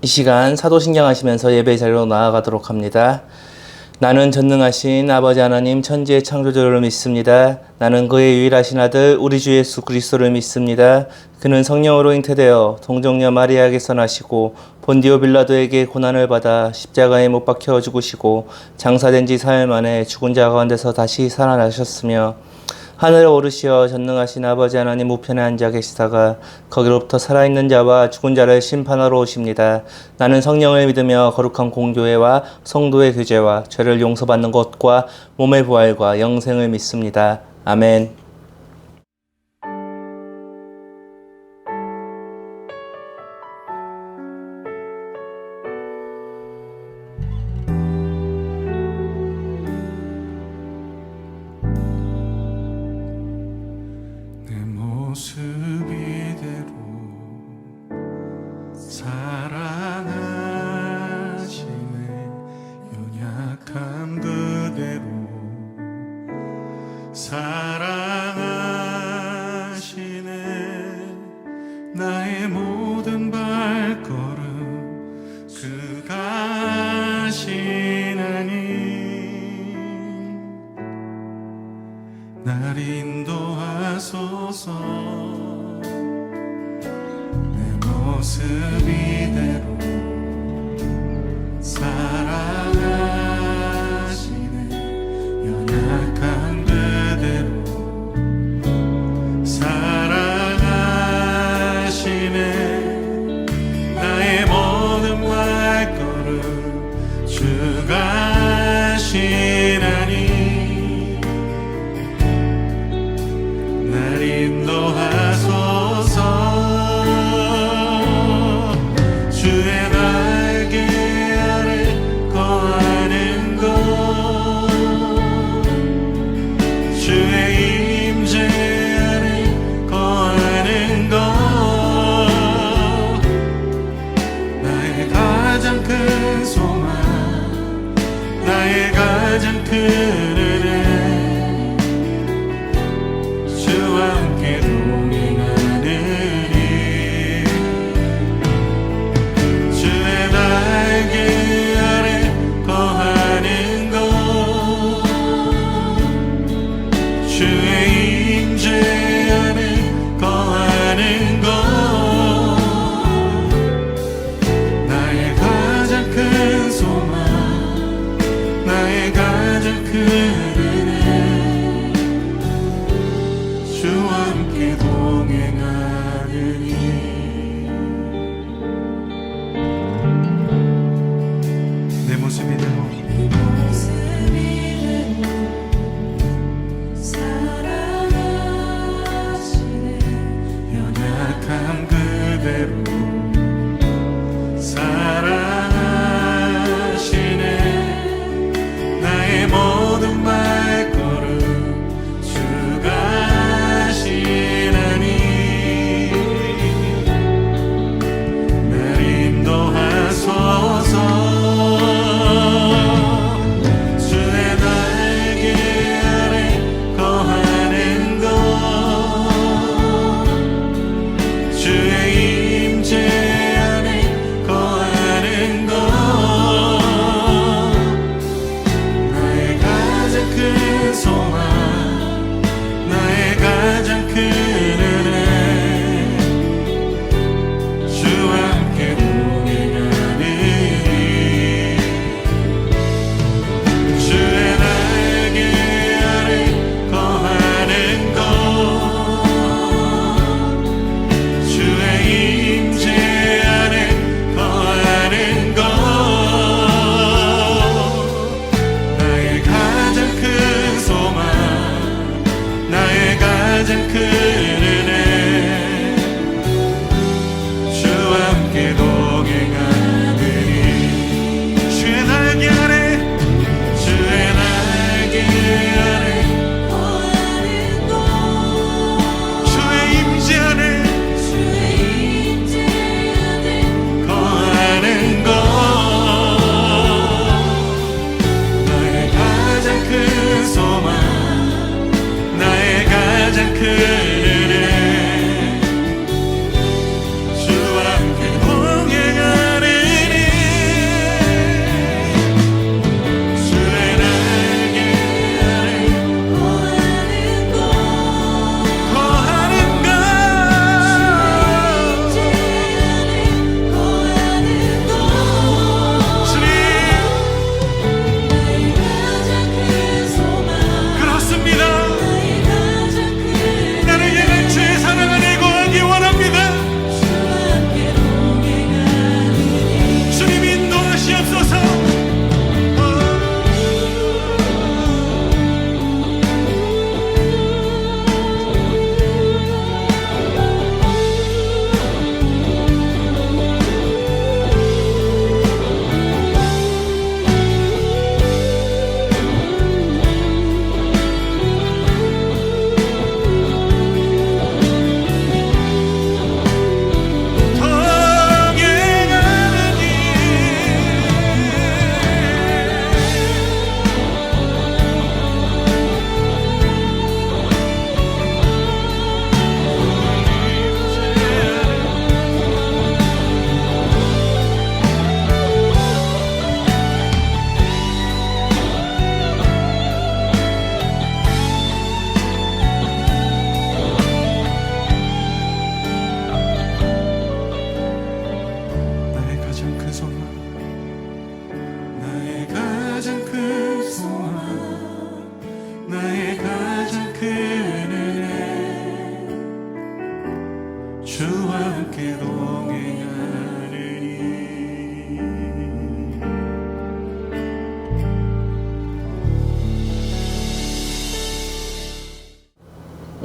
이 시간 사도신경 하시면서 예배 자리로 나아가도록 합니다. 나는 전능하신 아버지 하나님 천지의 창조주를 믿습니다. 나는 그의 유일하신 아들 우리 주 예수 그리스도를 믿습니다. 그는 성령으로 잉태되어 동정녀 마리아에게서 나시고 본디오 빌라도에게 고난을 받아 십자가에 못 박혀 죽으시고 장사된 지 사흘 만에 죽은 자 가운데서 다시 살아나셨으며 하늘에 오르시어 전능하신 아버지 하나님 우편에 앉아 계시다가 거기로부터 살아있는 자와 죽은 자를 심판하러 오십니다. 나는 성령을 믿으며 거룩한 공교회와 성도의 교제와 죄를 용서받는 것과 몸의 부활과 영생을 믿습니다. 아멘. 모습 이대로 사랑하시네 연약함 그대로 사랑하시네 나의 모든 발걸음 그가 하시나니 날 인도하소서 모습 이대로 사랑하시네 연약한 그대로 사랑하시네 나의 모든 발걸음 주가 하시나니 날 인도하소서 주의 날개 아래 거하는 것 주의 임재 아래 거하는 것 나의 가장 큰 소망 나의 가장 큰 은혜 주와 함께 동행하는 주의 임재 안에 거하는 것 나의 가장 큰 소망 나의 가장 큰 은혜 주와 함께 동행하느니 내 모습 이대로 연약함 그대로 사랑하시네 나의 모든 발걸음 주가 하시나니 날 인도하소서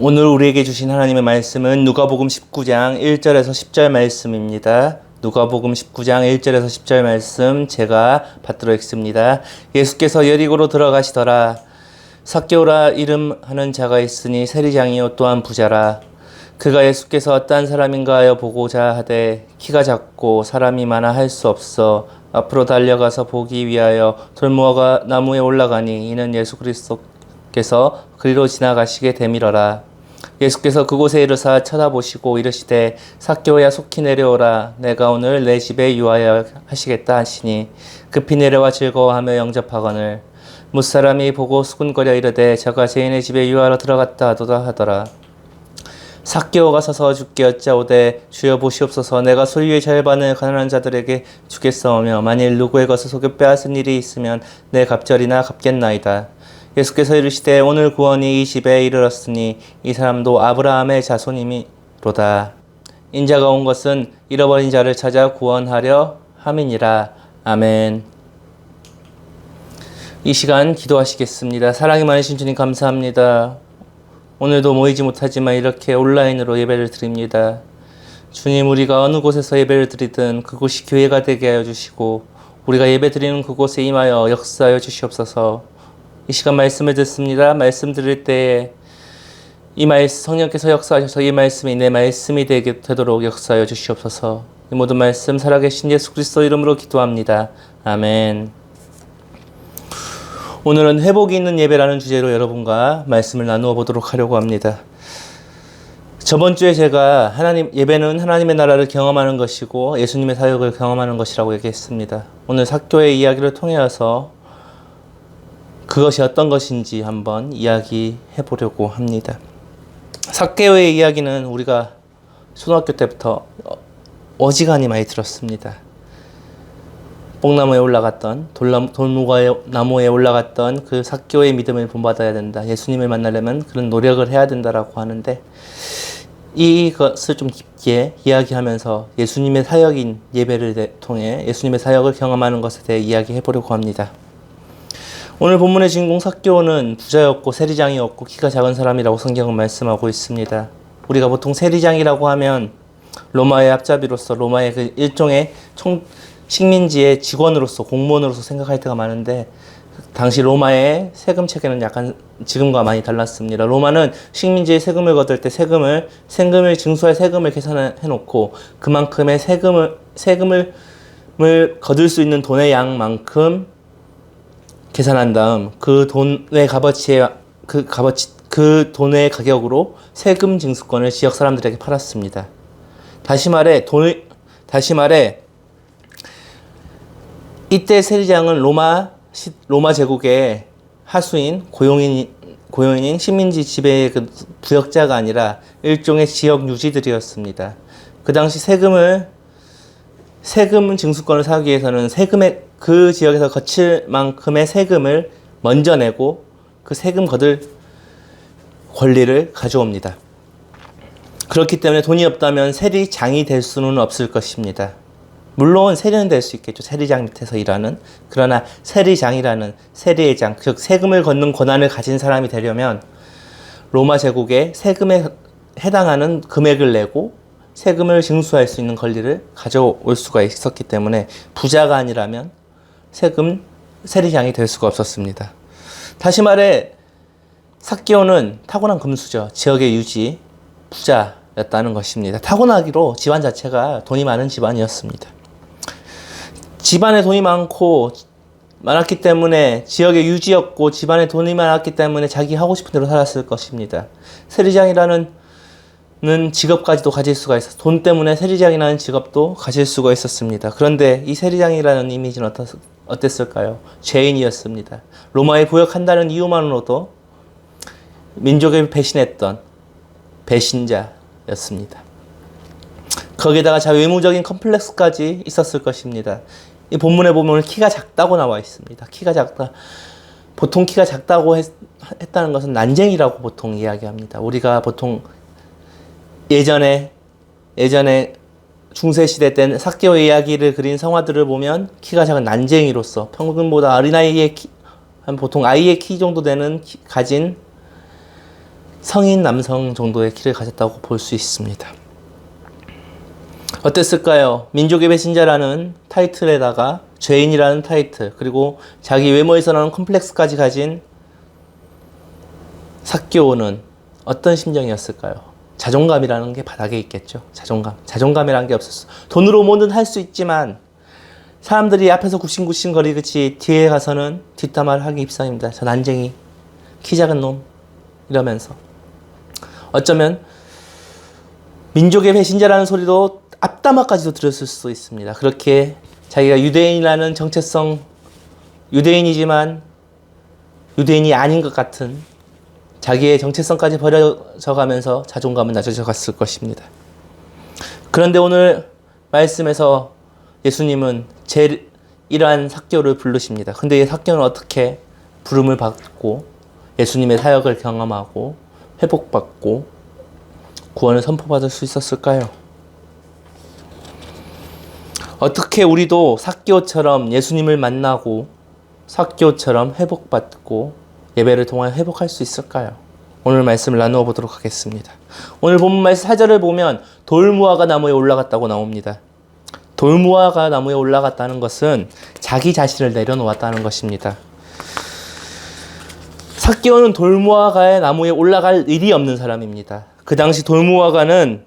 오늘 우리에게 주신 하나님의 말씀은 누가복음 19장 1절에서 10절 말씀입니다. 누가복음 19장 1절에서 10절 말씀 제가 받들어 읽습니다. 예수께서 여리고로 들어가시더라. 삭개오라 이름하는 자가 있으니 세리장이요 또한 부자라. 그가 예수께서 어떠한 사람인가 하여 보고자 하되 키가 작고 사람이 많아 할 수 없어 앞으로 달려가서 보기 위하여 돌무화과 나무에 올라가니 이는 예수 그리스도께서 그리로 지나가시게 되밀어라. 예수께서 그곳에 이르사 쳐다보시고 이르시되 삭개오야 속히 내려오라. 내가 오늘 내 집에 유하여 하시겠다 하시니 급히 내려와 즐거워하며 영접하거늘 무사람이 보고 수군거려 이르되 저가 죄인의 집에 유하러 들어갔다 하도다 하더라. 삭개오가 서서 주께 여짜오되 주여 보시옵소서 내가 소유의 절반을 가난한 자들에게 주겠사오며 만일 누구의 것을 속여 빼앗은 일이 있으면 내 갑절이나 갚겠나이다. 예수께서 이르시되 오늘 구원이 이 집에 이르렀으니 이 사람도 아브라함의 자손이미로다. 인자가 온 것은 잃어버린 자를 찾아 구원하려 함이니라. 아멘. 이 시간 기도하시겠습니다. 사랑이 많으신 주님 감사합니다. 오늘도 모이지 못하지만 이렇게 온라인으로 예배를 드립니다. 주님, 우리가 어느 곳에서 예배를 드리든 그곳이 교회가 되게 하여 주시고 우리가 예배 드리는 그곳에 임하여 역사하여 주시옵소서. 이 시간 말씀을 듣습니다. 말씀 들을 때에 이 말씀 성령께서 역사하셔서 이 말씀이 내 말씀이 되도록 역사하여 주시옵소서. 이 모든 말씀 살아계신 예수 그리스도 이름으로 기도합니다. 아멘. 오늘은 회복이 있는 예배라는 주제로 여러분과 말씀을 나누어 보도록 하려고 합니다. 저번 주에 제가 예배는 하나님의 나라를 경험하는 것이고 예수님의 사역을 경험하는 것이라고 얘기했습니다. 오늘 삭개오의 이야기를 통해서 그것이 어떤 것인지 한번 이야기해 보려고 합니다. 삭개오의 이야기는 우리가 초등학교 때부터 어지간히 많이 들었습니다. 뽕나무에 올라갔던 돌무화과의 나무에 올라갔던 그 삭개오의 믿음을 본받아야 된다. 예수님을 만나려면 그런 노력을 해야 된다라고 하는데 이것을 좀 깊게 이야기하면서 예수님의 사역인 예배를 통해 예수님의 사역을 경험하는 것에 대해 이야기해 보려고 합니다. 오늘 본문의 주인공 삭개오는 부자였고 세리장이었고 키가 작은 사람이라고 성경은 말씀하고 있습니다. 우리가 보통 세리장이라고 하면 로마의 앞잡이로서 로마의 그 일종의 식민지의 직원으로서 공무원으로서 생각할 때가 많은데 당시 로마의 세금 체계는 약간 지금과 많이 달랐습니다. 로마는 식민지의 세금을 거둘 때 세금을 징수할 세금을 계산해 놓고 그만큼의 세금을 거둘 수 있는 돈의 양만큼 계산한 다음 그 돈의 그 돈의 가격으로 세금 징수권을 지역 사람들에게 팔았습니다. 다시 말해 이때 세리장은 로마 제국의 하수인 고용인인 식민지 지배의 그 부역자가 아니라 일종의 지역 유지들이었습니다. 그 당시 세금 징수권을 사기 위해서는 그 지역에서 거칠 만큼의 세금을 먼저 내고 그 세금 거둘 권리를 가져옵니다. 그렇기 때문에 돈이 없다면 세리장이 될 수는 없을 것입니다. 물론 세리는 될 수 있겠죠. 세리장 밑에서 일하는. 그러나 세리장이라는 세리의 장, 즉 세금을 걷는 권한을 가진 사람이 되려면 로마 제국의 세금에 해당하는 금액을 내고 세금을 징수할 수 있는 권리를 가져올 수가 있었기 때문에 부자가 아니라면 세리장이 될 수가 없었습니다. 다시 말해 삭개오는 타고난 금수저, 지역의 유지, 부자였다는 것입니다. 타고나기로 집안 자체가 돈이 많은 집안이었습니다. 집안에 돈이 많았기 때문에 지역의 유지였고 집안에 돈이 많았기 때문에 자기 하고 싶은 대로 살았을 것입니다. 세리장이라는 직업까지도 가질 수가 있었어. 돈 때문에 세리장이라는 직업도 가질 수가 있었습니다. 그런데 이 세리장이라는 이미지는 어땠을까요? 죄인이었습니다. 로마에 부역한다는 이유만으로도 민족을 배신했던 배신자였습니다. 거기에다가 외모적인 컴플렉스까지 있었을 것입니다. 이 본문에 보면 키가 작다고 나와 있습니다. 보통 키가 작다고 했다는 것은 난쟁이라고 보통 이야기합니다. 우리가 보통 예전에 중세시대 때 삭개오의 이야기를 그린 성화들을 보면 키가 작은 난쟁이로서 평균보다 어린아이의 보통 아이의 키 정도 되는 가진 성인 남성 정도의 키를 가졌다고 볼 수 있습니다. 어땠을까요? 민족의 배신자라는 타이틀에다가 죄인이라는 타이틀, 그리고 자기 외모에서 나오는 컴플렉스까지 가진 삭개오는 어떤 심정이었을까요? 자존감이라는 게 바닥에 있겠죠. 자존감이라는 게 없었어. 돈으로 뭐든 할 수 있지만 사람들이 앞에서 굽신굽신 거리듯이 뒤에 가서는 뒷담화를 하기 입상입니다. 저 난쟁이, 키 작은 놈 이러면서 어쩌면 민족의 배신자라는 소리도 앞담화까지도 들었을 수도 있습니다. 그렇게 자기가 유대인이라는 정체성, 유대인이지만 유대인이 아닌 것 같은 자기의 정체성까지 버려져 가면서 자존감은 낮아져 갔을 것입니다. 그런데 오늘 말씀에서 예수님은 이러한 삭개오를 부르십니다. 근데 이 삭개오는 어떻게 부름을 받고 예수님의 사역을 경험하고 회복받고 구원을 선포받을 수 있었을까요? 어떻게 우리도 삭개오처럼 예수님을 만나고 삭개오처럼 회복받고 예배를 통하여 회복할 수 있을까요? 오늘 말씀을 나누어 보도록 하겠습니다. 오늘 본문 말씀 4절을 보면 돌무화가 나무에 올라갔다고 나옵니다. 돌무화가 나무에 올라갔다는 것은 자기 자신을 내려놓았다는 것입니다. 삭개오는 돌무화가의 나무에 올라갈 일이 없는 사람입니다. 그 당시 돌무화가는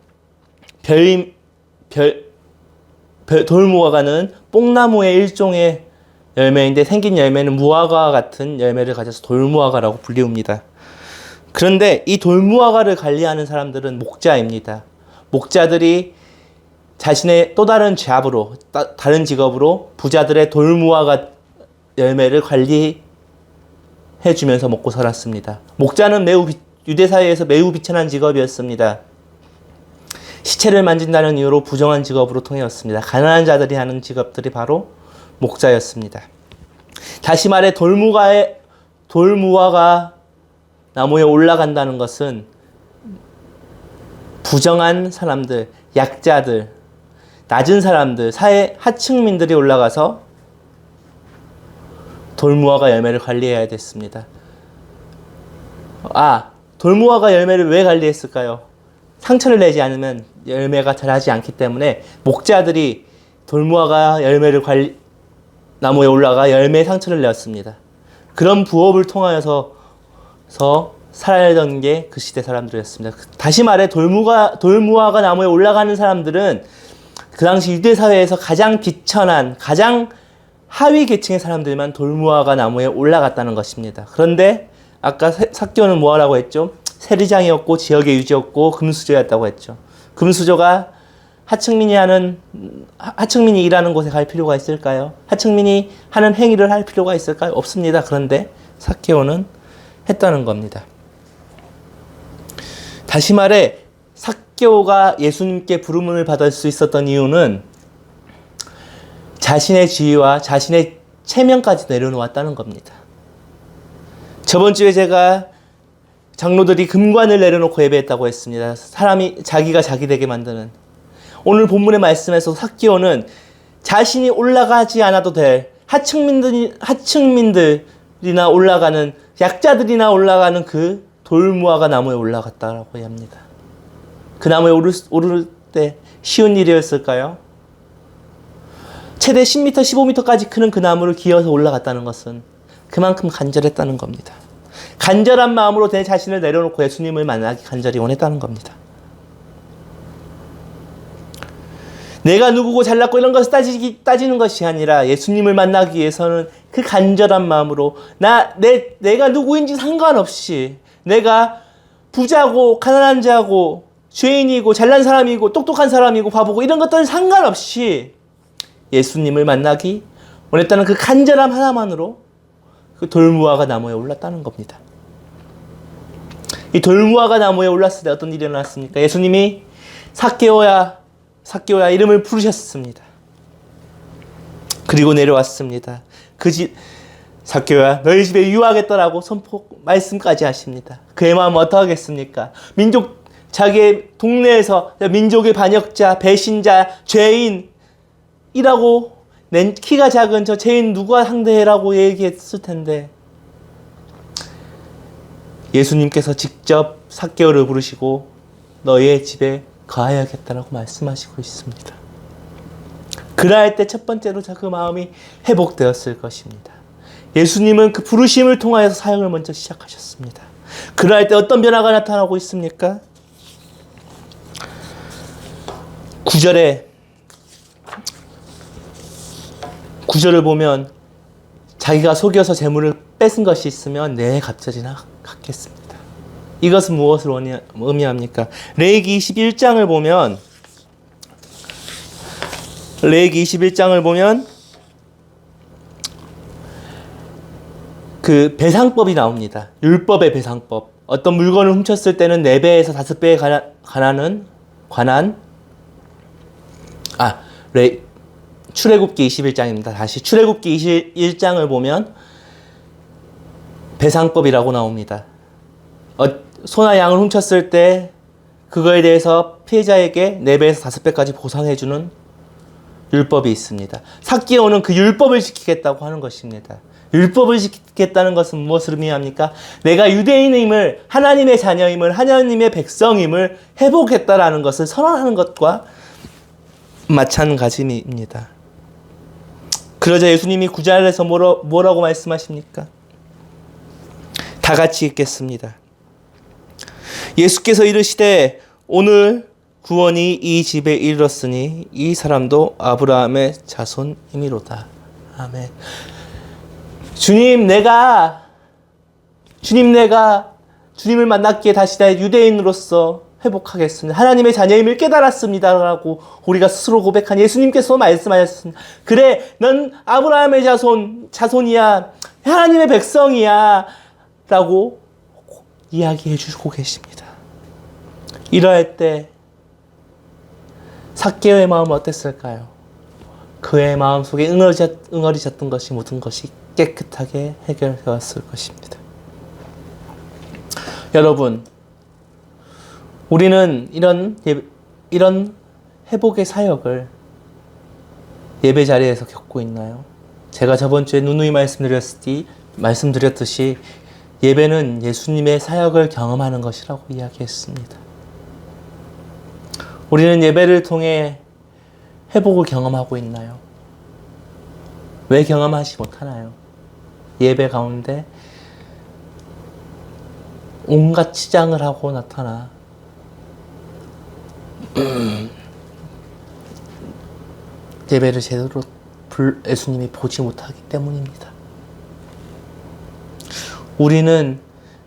돌무화과는 뽕나무의 일종의 열매인데 생긴 열매는 무화과와 같은 열매를 가져서 돌무화과라고 불리웁니다. 그런데 이 돌무화과를 관리하는 사람들은 목자입니다. 목자들이 자신의 또 다른 잡으로, 다른 직업으로 부자들의 돌무화과 열매를 관리해주면서 먹고 살았습니다. 목자는 유대 사회에서 매우 비천한 직업이었습니다. 시체를 만진다는 이유로 부정한 직업으로 통해왔습니다. 가난한 자들이 하는 직업들이 바로 목자였습니다. 다시 말해 돌무화가 나무에 올라간다는 것은 부정한 사람들, 약자들, 낮은 사람들, 사회 하층민들이 올라가서 돌무화과 열매를 관리해야 됐습니다. 돌무화과 열매를 왜 관리했을까요? 상처를 내지 않으면 열매가 자라지 않기 때문에 목자들이 돌무화과 나무에 올라가 열매에 상처를 내었습니다. 그런 부업을 통하여서 살아야던 게 그 시대 사람들이었습니다. 다시 말해 돌무화과 나무에 올라가는 사람들은 그 당시 유대 사회에서 가장 비천한, 가장 하위 계층의 사람들만 돌무화과 나무에 올라갔다는 것입니다. 그런데 아까 삭개오는 뭐라고 했죠? 세리장이었고 지역의 유지였고 금수저였다고 했죠. 금수저가 하층민이 일하는 곳에 갈 필요가 있을까요? 하층민이 하는 행위를 할 필요가 있을까요? 없습니다. 그런데 삭개오는 했다는 겁니다. 다시 말해 삭개오가 예수님께 부름을 받을 수 있었던 이유는 자신의 지위와 자신의 체면까지 내려놓았다는 겁니다. 저번 주에 제가 장로들이 금관을 내려놓고 예배했다고 했습니다. 사람이 자기가 자기 되게 만드는. 오늘 본문의 말씀에서 삭개오는 자신이 올라가지 않아도 될 하층민들이나 올라가는 약자들이나 올라가는 그 돌무화과 나무에 올라갔다라고 합니다. 그 나무에 오를 때 쉬운 일이었을까요? 최대 10m, 15m까지 크는 그 나무를 기어서 올라갔다는 것은 그만큼 간절했다는 겁니다. 간절한 마음으로 내 자신을 내려놓고 예수님을 만나기 간절히 원했다는 겁니다. 내가 누구고 잘났고 이런 것을 따지는 것이 아니라 예수님을 만나기 위해서는 그 간절한 마음으로 내가 누구인지 상관없이 내가 부자고 가난한 자고 죄인이고 잘난 사람이고 똑똑한 사람이고 바보고 이런 것들은 상관없이 예수님을 만나기 원했다는 그 간절함 하나만으로 그 돌무화과 나무에 올랐다는 겁니다. 이 돌무화과 나무에 올랐을 때 어떤 일이 일어났습니까? 예수님이 삭개오야 이름을 부르셨습니다. 그리고 내려왔습니다. 삭개오야 너희 집에 유하겠더라고 말씀까지 하십니다. 그의 마음은 어떠하겠습니까? 자기의 동네에서 민족의 반역자, 배신자, 죄인이라고 키가 작은 저 죄인 누가 상대해라고 얘기했을 텐데 예수님께서 직접 삭개오를 부르시고 너희의 집에 거하여야겠다라고 말씀하시고 있습니다. 그러할 때 첫 번째로 그 마음이 회복되었을 것입니다. 예수님은 그 부르심을 통하여서 사역을 먼저 시작하셨습니다. 그러할 때 어떤 변화가 나타나고 있습니까? 9절을 보면 자기가 속여서 재물을 뺏은 것이 있으면 내 값져지나 갚겠습니다. 이것은 무엇을 의미합니까? 레위기 21장을 보면 그 배상법이 나옵니다. 율법의 배상법. 어떤 물건을 훔쳤을 때는 4배에서 5배에 관한 출애굽기 21장입니다. 다시 출애굽기 21장을 보면 배상법이라고 나옵니다. 소나 양을 훔쳤을 때 그거에 대해서 피해자에게 4배에서 5배까지 보상해주는 율법이 있습니다. 삭개오는 그 율법을 지키겠다고 하는 것입니다. 율법을 지키겠다는 것은 무엇을 의미합니까? 내가 유대인임을, 하나님의 자녀임을, 하나님의 백성임을 회복했다라는 것을 선언하는 것과 마찬가지입니다. 그러자 예수님이 9절에서 뭐라고 말씀하십니까? 다 같이 읽겠습니다. 예수께서 이르시되 오늘 구원이 이 집에 이르렀으니 이 사람도 아브라함의 자손이미로다. 아멘. 주님, 내가 주님을 만났기에 다시 나 유대인으로서 회복하겠습니다. 하나님의 자녀임을 깨달았습니다. 라고 우리가 스스로 고백한 예수님께서 말씀하셨습니다. 그래, 넌 아브라함의 자손이야. 하나님의 백성이야. 라고 이야기해 주고 계십니다. 이러할 때 삭개오의 마음은 어땠을까요? 그의 마음 속에 응어리졌던 것이 모든 것이 깨끗하게 해결되었을 것입니다. 여러분, 우리는 이런 회복의 사역을 예배 자리에서 겪고 있나요? 제가 저번 주에 누누이 말씀드렸듯이 예배는 예수님의 사역을 경험하는 것이라고 이야기했습니다. 우리는 예배를 통해 회복을 경험하고 있나요? 왜 경험하지 못하나요? 예배 가운데 온갖 치장을 하고 나타나 예배를 제대로 예수님이 보지 못하기 때문입니다. 우리는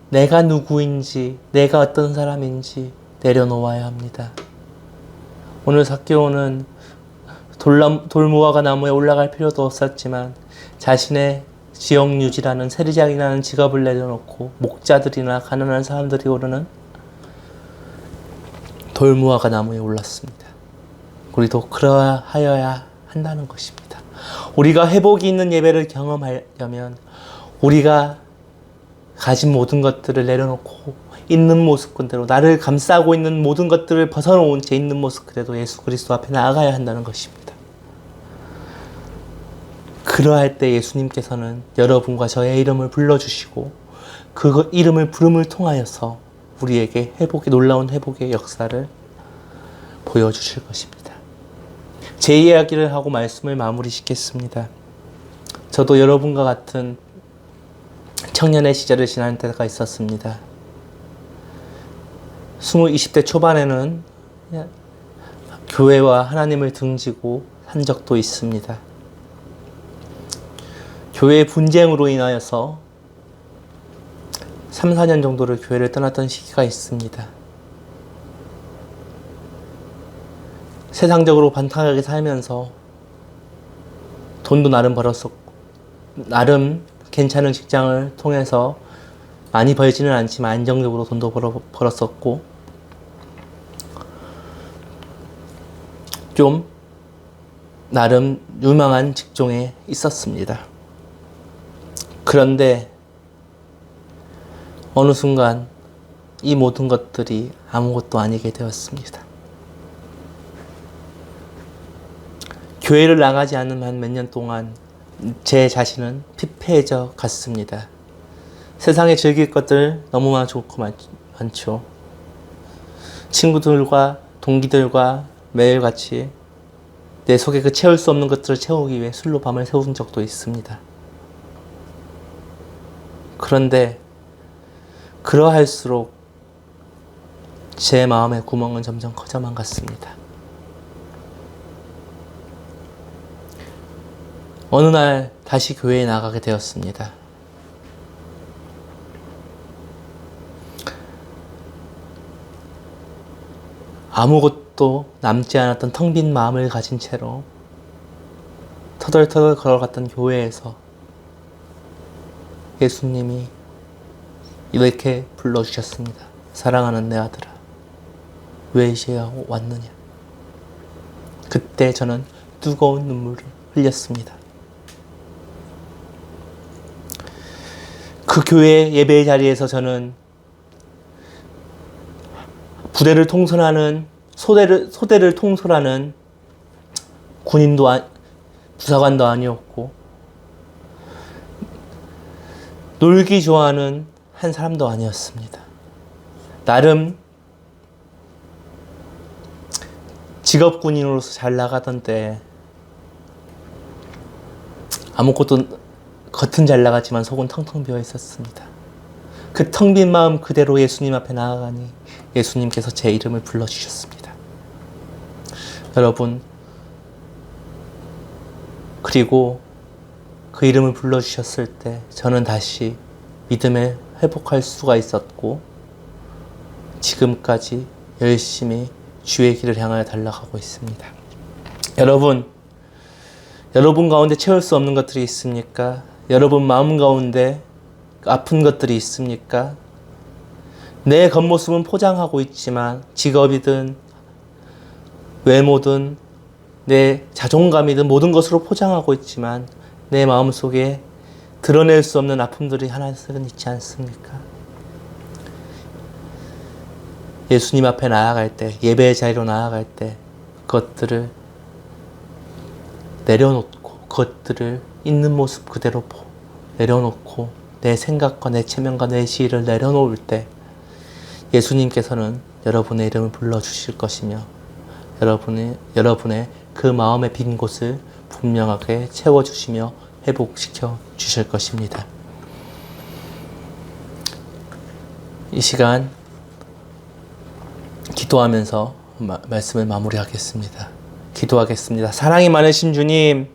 내가 누구인지, 내가 어떤 사람인지 내려놓아야 합니다. 오늘 삭개오는 돌무화과 나무에 올라갈 필요도 없었지만 자신의 지역유지라는 세리장이라는 직업을 내려놓고 목자들이나 가난한 사람들이 오르는 돌무화과 나무에 올랐습니다. 우리도 그러하여야 한다는 것입니다. 우리가 회복이 있는 예배를 경험하려면 우리가 가진 모든 것들을 내려놓고 있는 모습 그대로, 나를 감싸고 있는 모든 것들을 벗어놓은 채 있는 모습 그대로 예수 그리스도 앞에 나아가야 한다는 것입니다. 그러할 때 예수님께서는 여러분과 저의 이름을 불러주시고 그 이름을 부름을 통하여서 우리에게 놀라운 회복의 역사를 보여주실 것입니다. 제 이야기를 하고 말씀을 마무리 짓겠습니다. 저도 여러분과 같은 청년의 시절을 지난 때가 있었습니다. 20대 초반에는 교회와 하나님을 등지고 한 적도 있습니다. 교회의 분쟁으로 인하여서 3, 4년 정도를 교회를 떠났던 시기가 있습니다. 세상적으로 반듯하게 살면서 돈도 나름 벌었었고, 나름 괜찮은 직장을 통해서 많이 벌지는 않지만 안정적으로 돈도 벌었었고, 좀 나름 유망한 직종에 있었습니다. 그런데 어느 순간 이 모든 것들이 아무것도 아니게 되었습니다. 교회를 나가지 않은 한 몇 년 동안 제 자신은 피폐해져 갔습니다. 세상에 즐길 것들 너무나 좋고 많죠. 친구들과 동기들과 매일같이 내 속에 그 채울 수 없는 것들을 채우기 위해 술로 밤을 새운 적도 있습니다. 그런데 그러할수록 제 마음의 구멍은 점점 커져만 갔습니다. 어느 날 다시 교회에 나가게 되었습니다. 아무것도 남지 않았던 텅 빈 마음을 가진 채로 터덜터덜 걸어갔던 교회에서 예수님이 이렇게 불러주셨습니다. 사랑하는 내 아들아, 왜 이제 왔느냐? 그때 저는 뜨거운 눈물을 흘렸습니다. 그 교회 예배의 자리에서 저는 부대를 통솔하는 소대를 통솔하는 군인도 부사관도 아니었고 놀기 좋아하는 한 사람도 아니었습니다. 나름 직업군인으로서 잘 나가던 때 아무것도 겉은 잘 나갔지만 속은 텅텅 비어 있었습니다. 그 텅 빈 마음 그대로 예수님 앞에 나아가니 예수님께서 제 이름을 불러주셨습니다. 여러분, 그리고 그 이름을 불러주셨을 때 저는 다시 믿음에 회복할 수가 있었고 지금까지 열심히 주의 길을 향하여 달려가고 있습니다. 여러분 가운데 채울 수 없는 것들이 있습니까? 여러분 마음 가운데 아픈 것들이 있습니까? 내 겉모습은 포장하고 있지만 직업이든 외모든 내 자존감이든 모든 것으로 포장하고 있지만 내 마음속에 드러낼 수 없는 아픔들이 하나씩은 있지 않습니까? 예수님 앞에 나아갈 때, 예배의 자리로 나아갈 때 그것들을 내려놓고 그것들을 있는 모습 그대로 내려놓고 내 생각과 내 체면과 내 시의를 내려놓을 때 예수님께서는 여러분의 이름을 불러주실 것이며 여러분의 그 마음의 빈 곳을 분명하게 채워주시며 회복시켜 주실 것입니다. 이 시간 기도하면서 말씀을 마무리하겠습니다. 기도하겠습니다. 사랑이 많으신 주님,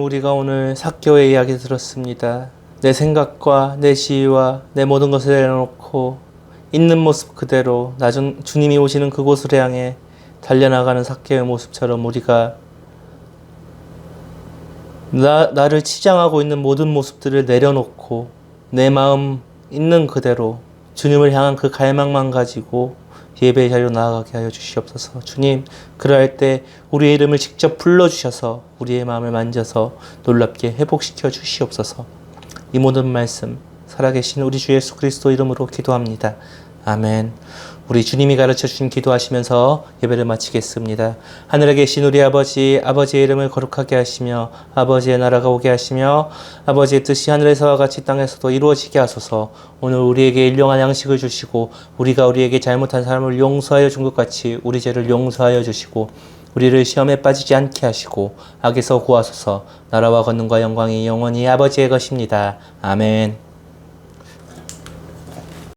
우리가 오늘 삭개오의 이야기 들었습니다. 내 생각과 내 시위와 내 모든 것을 내려놓고 있는 모습 그대로 주님이 오시는 그곳을 향해 달려나가는 삭개오의 모습처럼 우리가 나를 치장하고 있는 모든 모습들을 내려놓고 내 마음 있는 그대로 주님을 향한 그 갈망만 가지고 예배의 자리로 나아가게 하여 주시옵소서. 주님, 그럴 때 우리의 이름을 직접 불러주셔서 우리의 마음을 만져서 놀랍게 회복시켜 주시옵소서. 이 모든 말씀 살아계신 우리 주 예수 그리스도 이름으로 기도합니다. 아멘. 우리 주님이 가르쳐 주신 기도하시면서 예배를 마치겠습니다. 하늘에 계신 우리 아버지, 아버지의 이름을 거룩하게 하시며 아버지의 나라가 오게 하시며 아버지의 뜻이 하늘에서와 같이 땅에서도 이루어지게 하소서. 오늘 우리에게 일용할 양식을 주시고 우리가 우리에게 잘못한 사람을 용서하여 준 것 같이 우리 죄를 용서하여 주시고 우리를 시험에 빠지지 않게 하시고 악에서 구하소서. 나라와 권능과 영광이 영원히 아버지의 것입니다. 아멘.